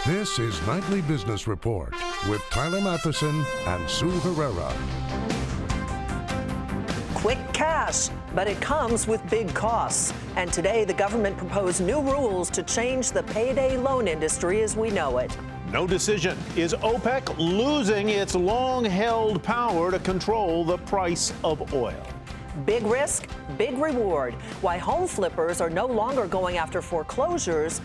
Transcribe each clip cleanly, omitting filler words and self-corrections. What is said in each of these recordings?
This is Nightly Business Report with Tyler Matheson and Sue Herrera. Quick cash, but it comes with big costs. And today, the government proposed new rules to change the payday loan industry as we know it. No decision. Is OPEC losing its long-held power to control the price of oil? Big risk, big reward. Why home flippers are no longer going after foreclosures,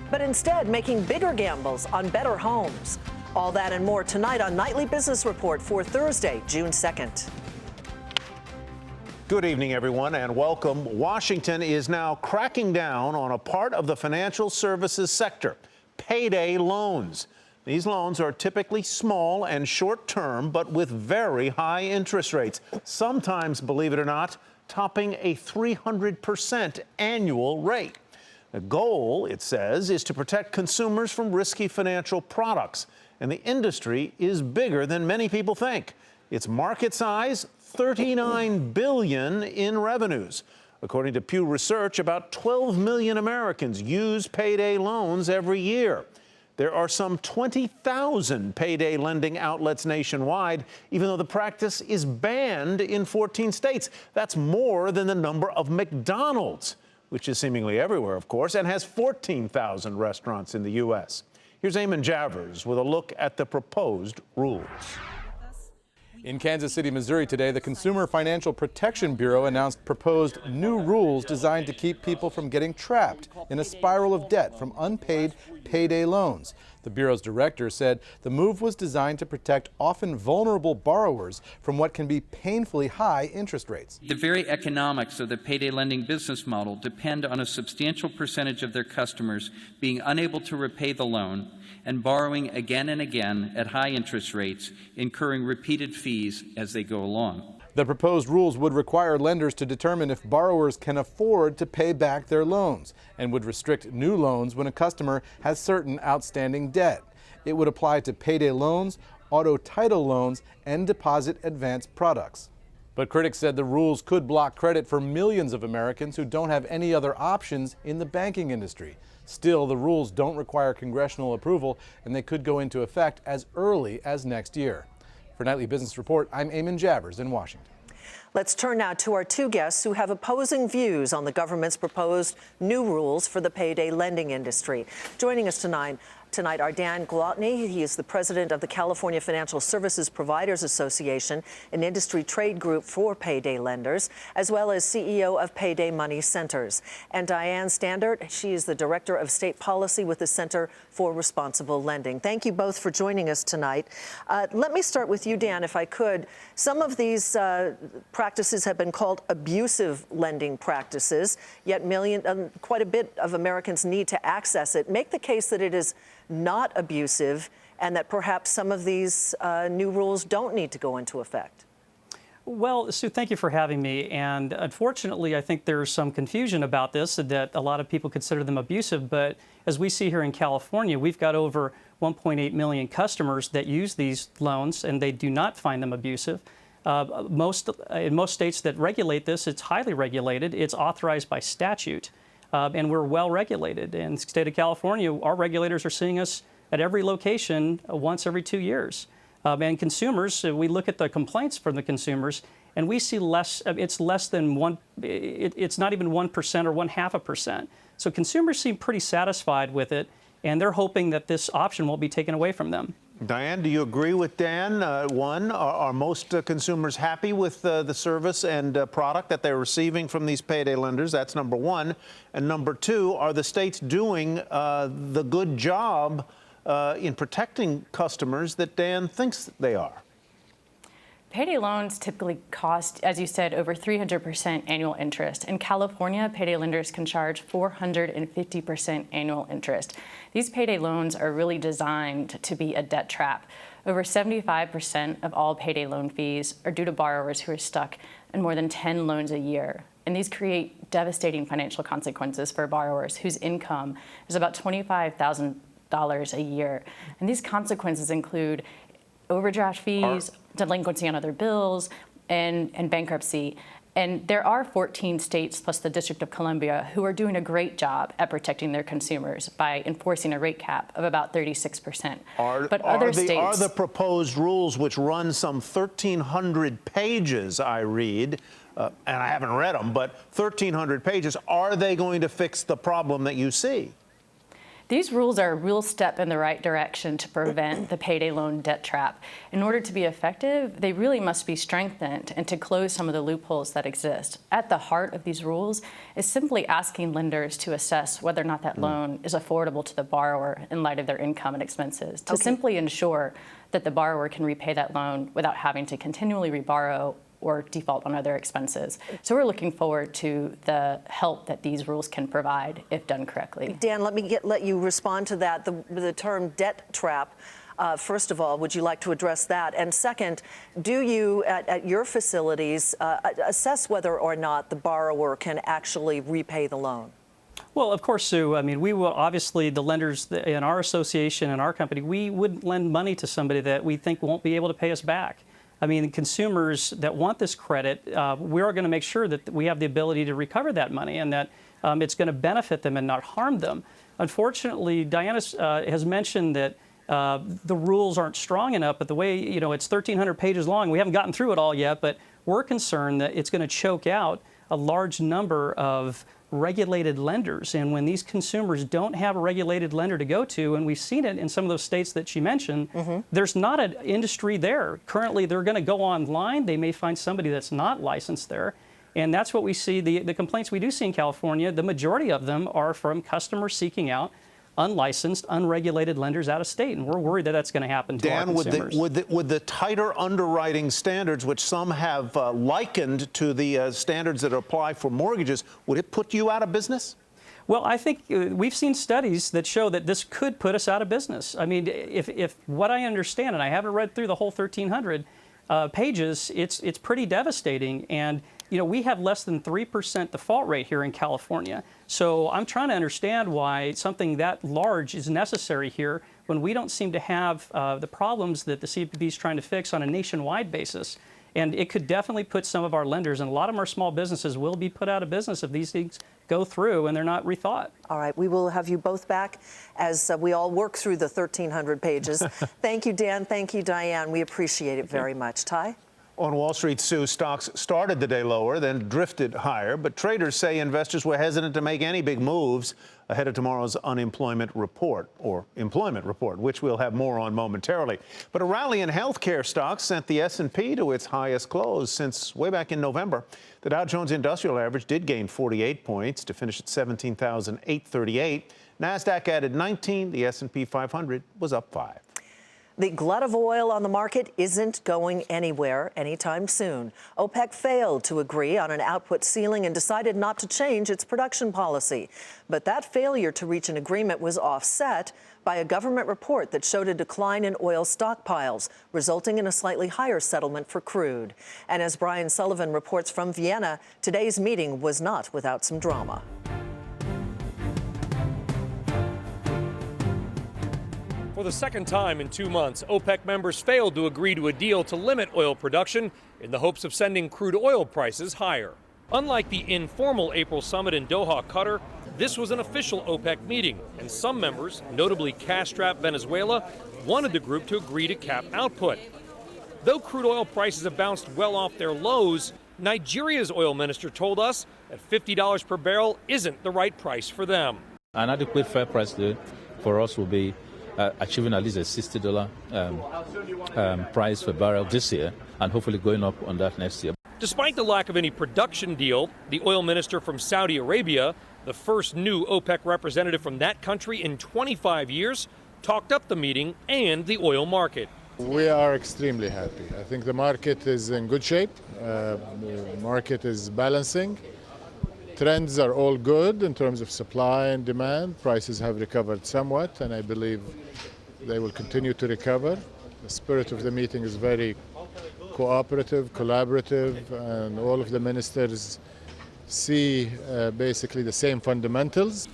but instead making bigger gambles on better homes. All that and more tonight on Nightly Business Report for Thursday, June 2nd. Good evening, everyone, and welcome. Washington is now cracking down on a part of the financial services sector, payday loans. These loans are typically small and short-term, but with very high interest rates, sometimes, believe it or not, topping a 300% annual rate. The goal, it says, is to protect consumers from risky financial products, and the industry is bigger than many people think. Its market size, $39 billion in revenues. According to Pew Research, about 12 million Americans use payday loans every year. There are some 20,000 payday lending outlets nationwide, even though the practice is banned in 14 states. That's more than the number of McDonald's, which is seemingly everywhere, of course, and has 14,000 restaurants in the U.S. Here's Eamon Javers with a look at the proposed rules. In Kansas City, Missouri today, the Consumer Financial Protection Bureau announced proposed new rules designed to keep people from getting trapped in a spiral of debt from unpaid payday loans. The Bureau's director said the move was designed to protect often vulnerable borrowers from what can be painfully high interest rates. The very economics of the payday lending business model depend on a substantial percentage of their customers being unable to repay the loan and borrowing again and again at high interest rates, incurring repeated fees as they go along. The proposed rules would require lenders to determine if borrowers can afford to pay back their loans and would restrict new loans when a customer has certain outstanding debt. It would apply to payday loans, auto title loans, and deposit advance products. But critics said the rules could block credit for millions of Americans who don't have any other options in the banking industry. Still, the rules don't require congressional approval, and they could go into effect as early as next year. For Nightly Business Report, I'm Eamon Javers in Washington. Let's turn now to our two guests who have opposing views on the government's proposed new rules for the payday lending industry. Joining us tonight are Dan Glotney. He is the president of the California Financial Services Providers Association, an industry trade group for payday lenders, as well as CEO of Payday Money Centers. And Diane Standard, she is the director of state policy with the Center for Responsible Lending. Thank you both for joining us tonight. Let me start with you, Dan, if I could. Some of these practices have been called abusive lending practices, yet quite a bit of Americans need to access it. Make the case that it is not abusive and that perhaps some of these new rules don't need to go into effect. Well, Sue, thank you for having me. And unfortunately, I think there's some confusion about this, that a lot of people consider them abusive. But as we see here in California, we've got over 1.8 million customers that use these loans, and they do not find them abusive. In most states that regulate this, it's highly regulated. It's authorized by statute. And we're well regulated. In the state of California, our regulators are seeing us at every location once every 2 years. And consumers, we look at the complaints from the consumers, and we see less. It's less than one. It's not even 1% or 0.5%. So consumers seem pretty satisfied with it, and they're hoping that this option won't be taken away from them. Diane, do you agree with Dan? One, are most consumers happy with the service and product that they're receiving from these payday lenders? That's number one. And number two, are the states doing the good job in protecting customers that Dan thinks they are? Payday loans typically cost, as you said, over 300% annual interest. In California, payday lenders can charge 450% annual interest. These payday loans are really designed to be a debt trap. Over 75% of all payday loan fees are due to borrowers who are stuck in more than 10 loans a year. And these create devastating financial consequences for borrowers whose income is about $25,000 a year. And these consequences include overdraft fees, delinquency on other bills, and bankruptcy. And there are 14 states plus the District of Columbia who are doing a great job at protecting their consumers by enforcing a rate cap of about 36%. Are the proposed rules, which run some 1,300 pages, I read, and I haven't read them, but 1,300 pages, are they going to fix the problem that you see? These rules are a real step in the right direction to prevent the payday loan debt trap. In order to be effective, they really must be strengthened and to close some of the loopholes that exist. At the heart of these rules is simply asking lenders to assess whether or not that loan is affordable to the borrower in light of their income and expenses, to simply ensure that the borrower can repay that loan without having to continually reborrow or default on other expenses. So we're looking forward to the help that these rules can provide if done correctly. Dan, let you respond to that, the term debt trap. First of all, would you like to address that? And second, do you, at your facilities, assess whether or not the borrower can actually repay the loan? Well, of course, Sue. I mean, we will obviously, the lenders in our association and our company, we wouldn't lend money to somebody that we think won't be able to pay us back. I mean, consumers that want this credit, we are going to make sure that we have the ability to recover that money and that it's going to benefit them and not harm them. Unfortunately, Diana has mentioned that the rules aren't strong enough, but the way, it's 1,300 pages long. We haven't gotten through it all yet, but we're concerned that it's going to choke out a large number of regulated lenders. And when these consumers don't have a regulated lender to go to, and we've seen it in some of those states that she mentioned, there's not an industry there. Currently, they're going to go online. They may find somebody that's not licensed there. And that's what we see. The complaints we do see in California, the majority of them are from customers seeking out unlicensed, unregulated lenders out of state, and we're worried that that's going to happen to our consumers. Would the tighter underwriting standards, which some have likened to the standards that apply for mortgages, would it put you out of business? Well, I think we've seen studies that show that this could put us out of business. I mean, if what I understand, and I haven't read through the whole 1,300 pages, it's pretty devastating. And we have less than 3% default rate here in California. So I'm trying to understand why something that large is necessary here when we don't seem to have the problems that the CFPB is trying to fix on a nationwide basis. And it could definitely put some of our lenders, and a lot of our small businesses will be put out of business if these things go through and they're not rethought. All right, we will have you both back as we all work through the 1,300 pages. Thank you, Dan. Thank you, Diane. We appreciate it very much. Ty? On Wall Street, Sue, stocks started the day lower, then drifted higher. But traders say investors were hesitant to make any big moves ahead of tomorrow's unemployment report, or employment report, which we'll have more on momentarily. But a rally in healthcare stocks sent the S&P to its highest close since way back in November. The Dow Jones Industrial Average did gain 48 points to finish at 17,838. NASDAQ added 19. The S&P 500 was up 5. The glut of oil on the market isn't going anywhere anytime soon. OPEC failed to agree on an output ceiling and decided not to change its production policy. But that failure to reach an agreement was offset by a government report that showed a decline in oil stockpiles, resulting in a slightly higher settlement for crude. And as Brian Sullivan reports from Vienna, today's meeting was not without some drama. For the second time in 2 months, OPEC members failed to agree to a deal to limit oil production in the hopes of sending crude oil prices higher. Unlike the informal April summit in Doha, Qatar, this was an official OPEC meeting, and some members, notably cash-strapped Venezuela, wanted the group to agree to cap output. Though crude oil prices have bounced well off their lows, Nigeria's oil minister told us that $50 per barrel isn't the right price for them. An adequate fair price for us will be achieving at least a $60 price per barrel this year, and hopefully going up on that next year. Despite the lack of any production deal, the oil minister from Saudi Arabia, the first new OPEC representative from that country in 25 years, talked up the meeting and the oil market. We are extremely happy. I think the market is in good shape. The market is balancing. Trends are all good in terms of supply and demand. Prices have recovered somewhat, and I believe they will continue to recover. The spirit of the meeting is very cooperative, collaborative, and all of the ministers see basically the same fundamentals.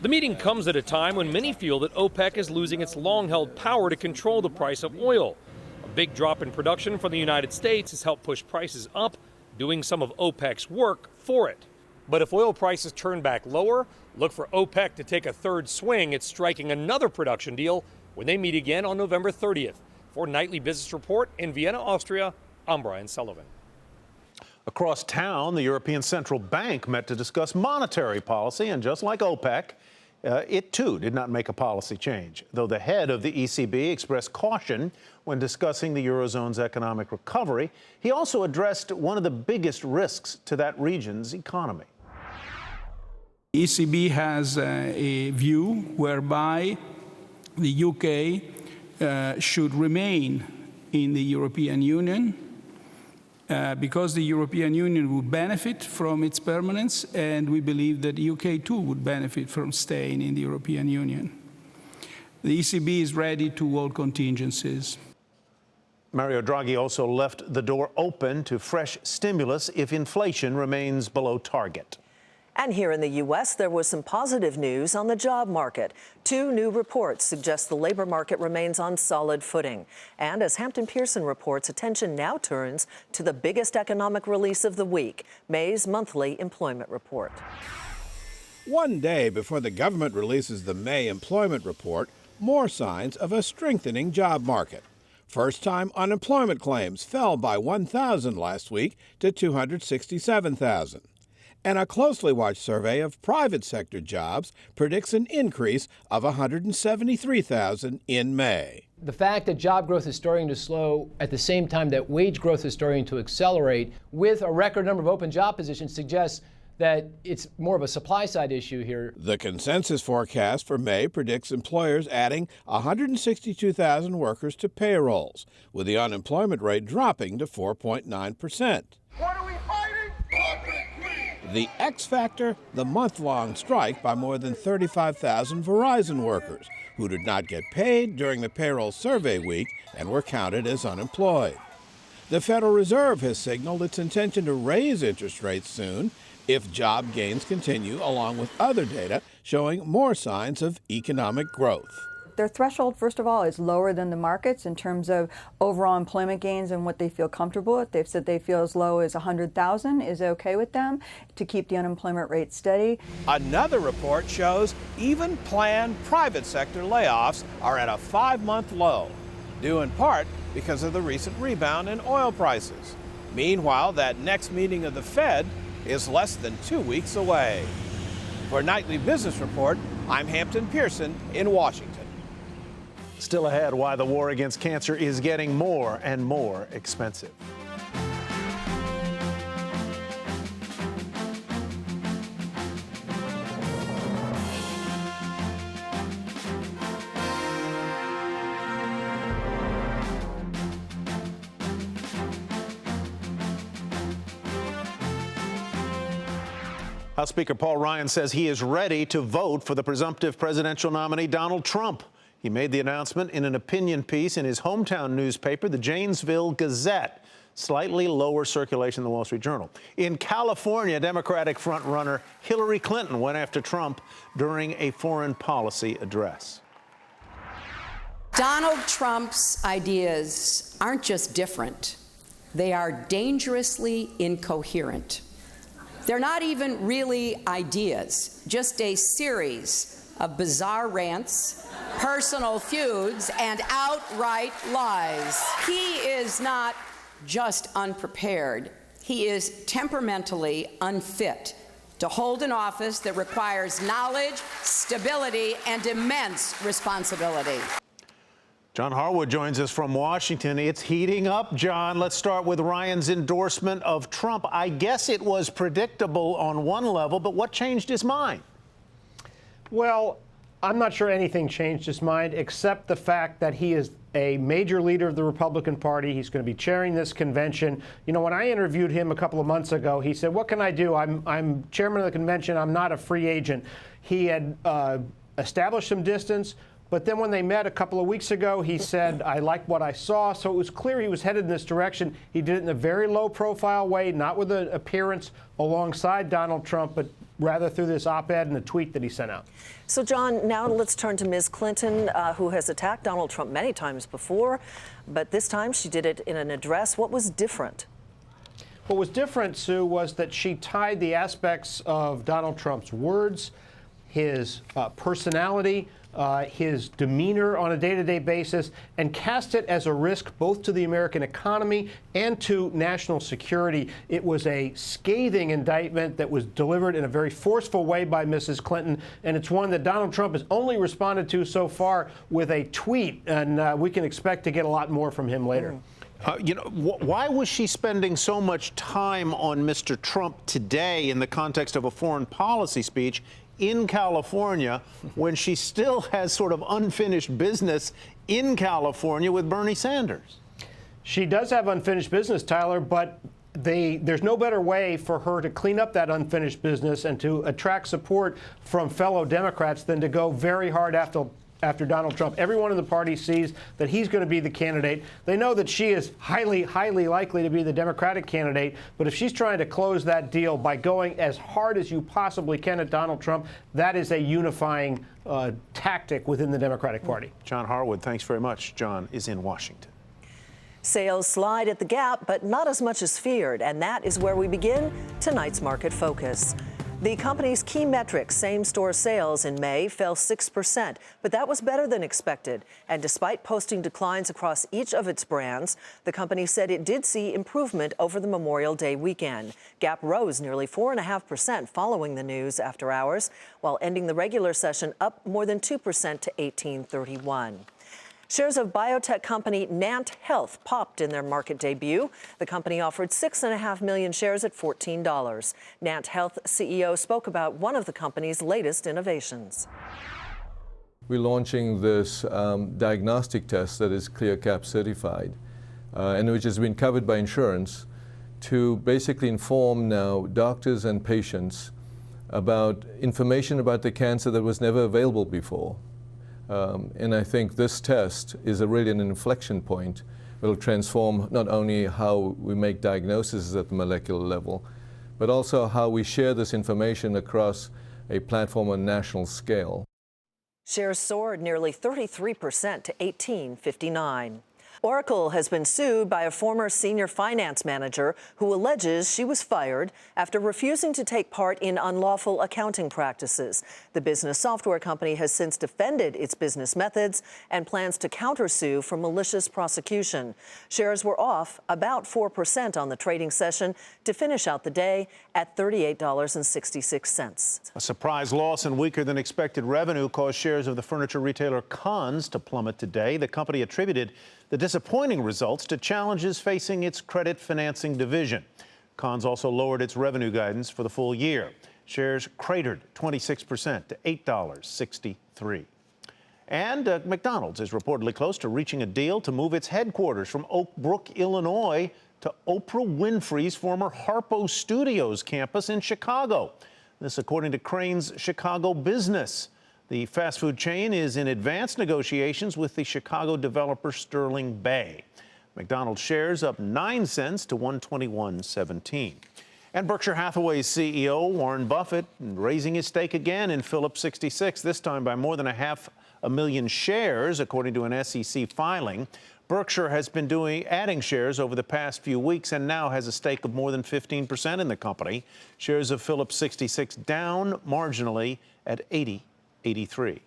The meeting comes at a time when many feel that OPEC is losing its long-held power to control the price of oil. A big drop in production from the United States has helped push prices up, doing some of OPEC's work for it. But if oil prices turn back lower, look for OPEC to take a third swing at striking another production deal when they meet again on November 30th. For Nightly Business Report in Vienna, Austria, I'm Brian Sullivan. Across town, the European Central Bank met to discuss monetary policy, and just like OPEC, it too did not make a policy change, though the head of the ECB expressed caution when discussing the Eurozone's economic recovery. He also addressed one of the biggest risks to that region's economy. ECB has a view whereby the UK should remain in the European Union because the European Union would benefit from its permanence, and we believe that the UK too would benefit from staying in the European Union. The ECB is ready to all contingencies. Mario Draghi also left the door open to fresh stimulus if inflation remains below target. And here in the U.S., there was some positive news on the job market. 2 new reports suggest the labor market remains on solid footing. And as Hampton Pearson reports, attention now turns to the biggest economic release of the week, May's monthly employment report. One day before the government releases the May employment report, more signs of a strengthening job market. First-time unemployment claims fell by 1,000 last week to 267,000. And a closely watched survey of private sector jobs predicts an increase of 173,000 in May. The fact that job growth is starting to slow at the same time that wage growth is starting to accelerate with a record number of open job positions suggests that it's more of a supply-side issue here. The consensus forecast for May predicts employers adding 162,000 workers to payrolls, with the unemployment rate dropping to 4.9%. What are we fighting? The X factor, the month-long strike by more than 35,000 Verizon workers who did not get paid during the payroll survey week and were counted as unemployed. The Federal Reserve has signaled its intention to raise interest rates soon if job gains continue, along with other data showing more signs of economic growth. Their threshold, first of all, is lower than the markets in terms of overall employment gains and what they feel comfortable with. They've said they feel as low as 100,000 is okay with them to keep the unemployment rate steady. Another report shows even planned private sector layoffs are at a 5-month low, due in part because of the recent rebound in oil prices. Meanwhile, that next meeting of the Fed is less than 2 weeks away. For Nightly Business Report, I'm Hampton Pearson in Washington. Still ahead, why the war against cancer is getting more and more expensive. House Speaker Paul Ryan says he is ready to vote for the presumptive presidential nominee Donald Trump. He made the announcement in an opinion piece in his hometown newspaper, the Janesville Gazette, slightly lower circulation than the Wall Street Journal. In California, Democratic frontrunner Hillary Clinton went after Trump during a foreign policy address. Donald Trump's ideas aren't just different, they are dangerously incoherent. They're not even really ideas, just a series of bizarre rants, personal feuds, and outright lies. He is not just unprepared. He is temperamentally unfit to hold an office that requires knowledge, stability, and immense responsibility. John Harwood joins us from Washington. It's heating up, John. Let's start with Ryan's endorsement of Trump. I guess it was predictable on one level, but what changed his mind? Well, I'm not sure anything changed his mind except the fact that he is a major leader of the Republican Party. He's going to be chairing this convention. You know, when I interviewed him a couple of months ago, he said, "What can I do? I'm chairman of the convention. I'm not a free agent." He had established some distance, but then when they met a couple of weeks ago, he said, "I like what I saw." So it was clear he was headed in this direction. He did it in a very low-profile way, not with an appearance alongside Donald Trump, but rather through this op-ed and a tweet that he sent out. So, John, now let's turn to Ms. Clinton, who has attacked Donald Trump many times before, but this time she did it in an address. What was different? What was different, Sue, was that she tied the aspects of Donald Trump's words, his personality, his demeanor on a day-to-day basis, and cast it as a risk both to the American economy and to national security. It was a scathing indictment that was delivered in a very forceful way by Mrs. Clinton, and it's one that Donald Trump has only responded to so far with a tweet, and we can expect to get a lot more from him later. Why was she spending so much time on Mr. Trump today in the context of a foreign policy speech in California when she still has sort of unfinished business in California with Bernie Sanders? She does have unfinished business, Tyler, but there's no better way for her to clean up that unfinished business and to attract support from fellow Democrats than to go very hard after Donald Trump. Everyone in the party sees that he's going to be the candidate. They know that she is highly, highly likely to be the Democratic candidate. But if she's trying to close that deal by going as hard as you possibly can at Donald Trump, that is a unifying tactic within the Democratic Party. John Harwood, thanks very much. John is in Washington. Sales slide at the Gap, but not as much as feared. And that is where we begin tonight's Market Focus. The company's key metric, same-store sales in May, fell 6%, but that was better than expected. And despite posting declines across each of its brands, the company said it did see improvement over the Memorial Day weekend. Gap rose nearly 4.5% following the news after hours, while ending the regular session up more than 2% to $18.31. Shares of biotech company Nant Health popped in their market debut. The company offered 6.5 million shares at $14. Nant Health CEO spoke about one of the company's latest innovations. We're launching this diagnostic test that is ClearCap certified and which has been covered by insurance to basically inform now doctors and patients about information about the cancer that was never available before. And I think this test is really an inflection point. It will transform not only how we make diagnoses at the molecular level, but also how we share this information across a platform on a national scale. Shares soared nearly 33% to $18.59. Oracle has been sued by a former senior finance manager who alleges she was fired after refusing to take part in unlawful accounting practices. The business software company has since defended its business methods and plans to countersue for malicious prosecution. Shares were off about 4% on the trading session to finish out the day at $38.66. A surprise loss and weaker than expected revenue caused shares of the furniture retailer Conn's to plummet today. The company attributed the disappointing results to challenges facing its credit financing division. Conn's also lowered its revenue guidance for the full year. Shares cratered 26% to $8.63. And McDonald's is reportedly close to reaching a deal to move its headquarters from Oak Brook, Illinois, to Oprah Winfrey's former Harpo Studios campus in Chicago. This according to Crane's Chicago Business. The fast food chain is in advanced negotiations with the Chicago developer Sterling Bay. McDonald's shares up 9 cents to $121.17. And Berkshire Hathaway's CEO, Warren Buffett, raising his stake again in Phillips 66, this time by more than 500,000 shares, according to an SEC filing. Berkshire has been adding shares over the past few weeks and now has a stake of more than 15% in the company. Shares of Phillips 66 down marginally at 80.83.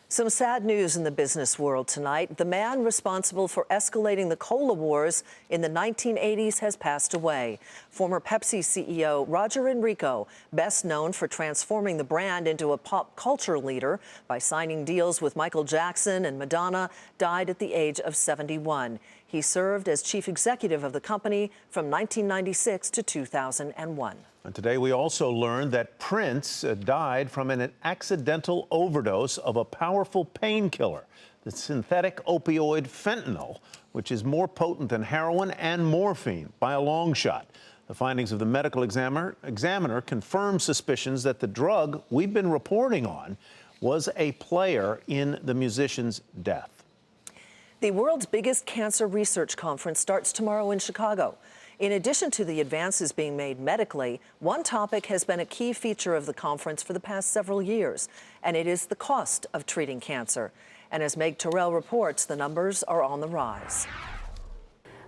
Some sad news in the business world tonight. The man responsible for escalating the cola wars in the 1980s has passed away. Former Pepsi CEO Roger Enrico, best known for transforming the brand into a pop culture leader by signing deals with Michael Jackson and Madonna, died at the age of 71. He served as chief executive of the company from 1996 to 2001. And today we also learned that Prince died from an accidental overdose of a powerful painkiller, the synthetic opioid fentanyl, which is more potent than heroin and morphine by a long shot. The findings of the medical examiner confirm suspicions that the drug we've been reporting on was a player in the musician's death. The world's biggest cancer research conference starts tomorrow in Chicago. In addition to the advances being made medically, one topic has been a key feature of the conference for the past several years, and it is the cost of treating cancer. And as Meg Terrell reports, the numbers are on the rise.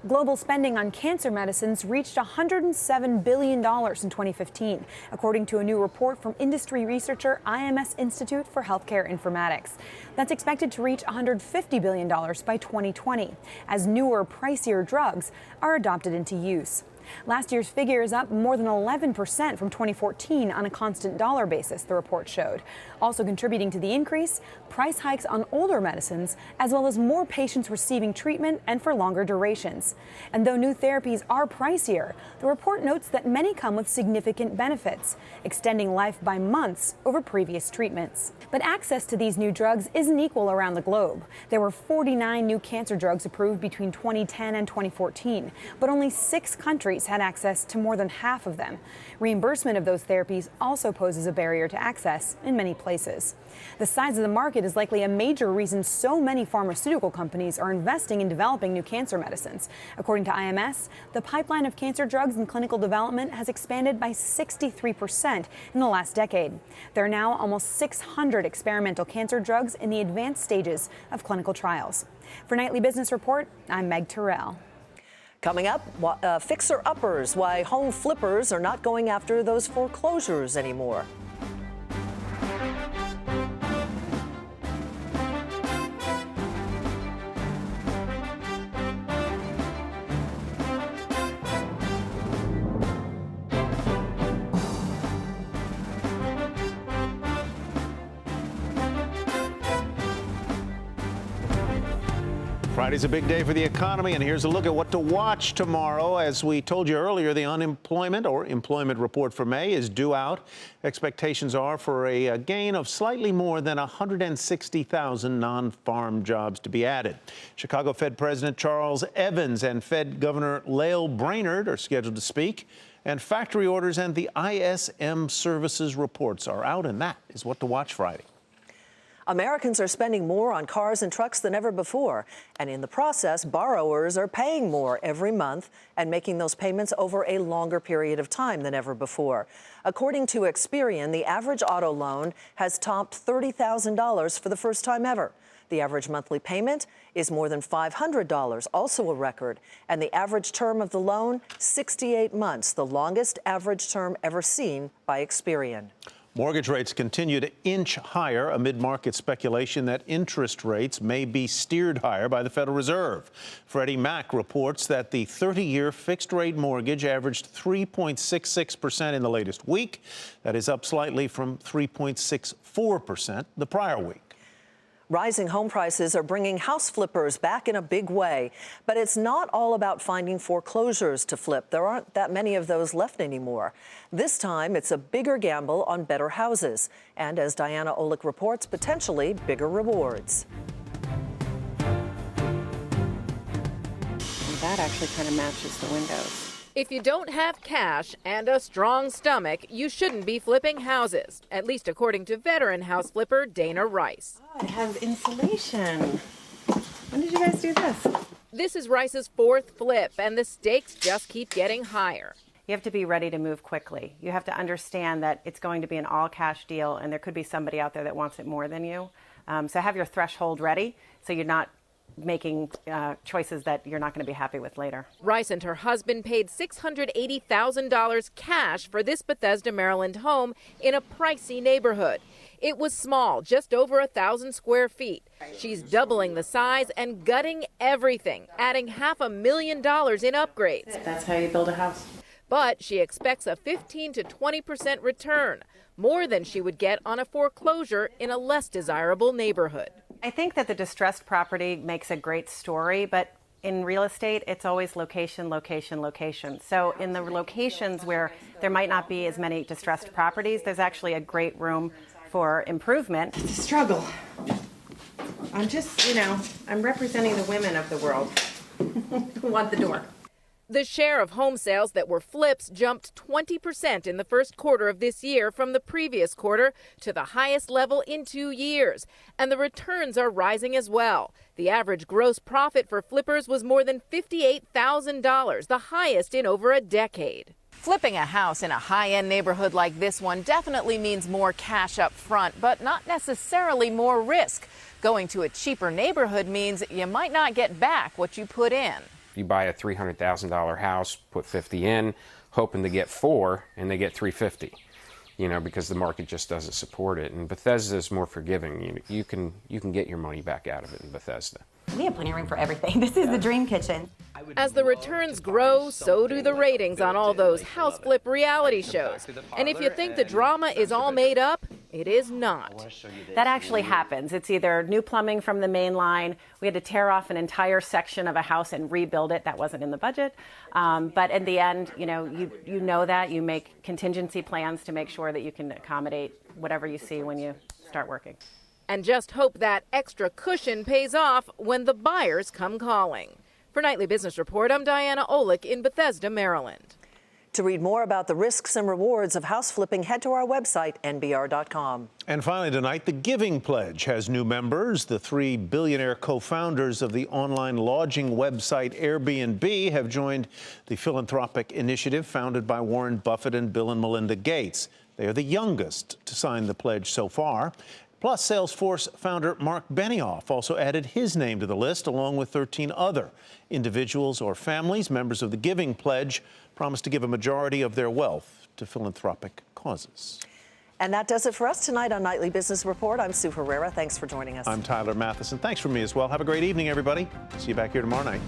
Global spending on cancer medicines reached $107 billion in 2015, according to a new report from industry researcher IMS Institute for Healthcare Informatics. That's expected to reach $150 billion by 2020, as newer, pricier drugs are adopted into use. Last year's figure is up more than 11% from 2014 on a constant dollar basis, the report showed. Also contributing to the increase, price hikes on older medicines, as well as more patients receiving treatment and for longer durations. And though new therapies are pricier, the report notes that many come with significant benefits, extending life by months over previous treatments. But access to these new drugs isn't equal around the globe. There were 49 new cancer drugs approved between 2010 and 2014, but only 6 countries had access to more than half of them. Reimbursement of those therapies also poses a barrier to access in many places. The size of the market is likely a major reason so many pharmaceutical companies are investing in developing new cancer medicines. According to IMS, the pipeline of cancer drugs in clinical development has expanded by 63% in the last decade. There are now almost 600 experimental cancer drugs in the advanced stages of clinical trials. For Nightly Business Report, I'm Meg Terrell. Coming up, fixer-uppers, why home flippers are not going after those foreclosures anymore. Friday's a big day for the economy, and here's a look at what to watch tomorrow. As we told you earlier, the unemployment or employment report for May is due out. Expectations are for a gain of slightly more than 160,000 non-farm jobs to be added. Chicago Fed President Charles Evans and Fed Governor Lael Brainerd are scheduled to speak. And factory orders and the ISM services reports are out, and that is what to watch Friday. Americans are spending more on cars and trucks than ever before, and in the process, borrowers are paying more every month and making those payments over a longer period of time than ever before. According to Experian, the average auto loan has topped $30,000 for the first time ever. The average monthly payment is more than $500, also a record, and the average term of the loan, 68 months, the longest average term ever seen by Experian. Mortgage rates continue to inch higher amid market speculation that interest rates may be steered higher by the Federal Reserve. Freddie Mac reports that the 30-year fixed-rate mortgage averaged 3.66% in the latest week. That is up slightly from 3.64% the prior week. Rising home prices are bringing house flippers back in a big way, but it's not all about finding foreclosures to flip. There aren't that many of those left anymore. This time, it's a bigger gamble on better houses, and as Diana Olick reports, potentially bigger rewards. That actually kind of matches the windows. If you don't have cash and a strong stomach, you shouldn't be flipping houses, at least according to veteran house flipper Dana Rice. Oh, it has insulation. When did you guys do this? This is Rice's 4th flip, and the stakes just keep getting higher. You have to be ready to move quickly. You have to understand that it's going to be an all-cash deal, and there could be somebody out there that wants it more than you. So have your threshold ready so you're not making choices that you're not going to be happy with later. Rice and her husband paid $680,000 cash for this Bethesda, Maryland home in a pricey neighborhood. It was small, just over 1,000 square feet. She's doubling the size and gutting everything, adding $500,000 in upgrades. That's how you build a house. But she expects a 15 to 20% return, more than she would get on a foreclosure in a less desirable neighborhood. I think that the distressed property makes a great story, but in real estate, it's always location, location, location. So in the locations where there might not be as many distressed properties, there's actually a great room for improvement. It's a struggle. I'm just, I'm representing the women of the world who want the door. The share of home sales that were flips jumped 20% in the first quarter of this year from the previous quarter to the highest level in 2 years. And the returns are rising as well. The average gross profit for flippers was more than $58,000, the highest in over a decade. Flipping a house in a high-end neighborhood like this one definitely means more cash up front, but not necessarily more risk. Going to a cheaper neighborhood means you might not get back what you put in. you buy a $300,000 house, put 50 in, hoping to get 4, and they get 350. Because the market just doesn't support it. And Bethesda is more forgiving. You can get your money back out of it in Bethesda. We have plenty of room for everything. This is the dream kitchen. As the returns grow, so do the ratings on all those house flip reality shows. And if you think the drama is all made up, it is not. That actually happens. It's either new plumbing from the main line. We had to tear off an entire section of a house and rebuild it. That wasn't in the budget. But in the end, you know that. You make contingency plans to make sure that you can accommodate whatever you see when you start working. And just hope that extra cushion pays off when the buyers come calling. For Nightly Business Report, I'm Diana Olick in Bethesda, Maryland. To read more about the risks and rewards of house flipping, head to our website, nbr.com. And finally tonight, the Giving Pledge has new members. The 3 billionaire co-founders of the online lodging website Airbnb have joined the philanthropic initiative founded by Warren Buffett and Bill and Melinda Gates. They are the youngest to sign the pledge so far. Plus, Salesforce founder Mark Benioff also added his name to the list, along with 13 other individuals or families. Members of the Giving Pledge promise to give a majority of their wealth to philanthropic causes. And that does it for us tonight on Nightly Business Report. I'm Sue Herrera. Thanks for joining us. I'm Tyler Matheson. Thanks from me as well. Have a great evening, everybody. See you back here tomorrow night.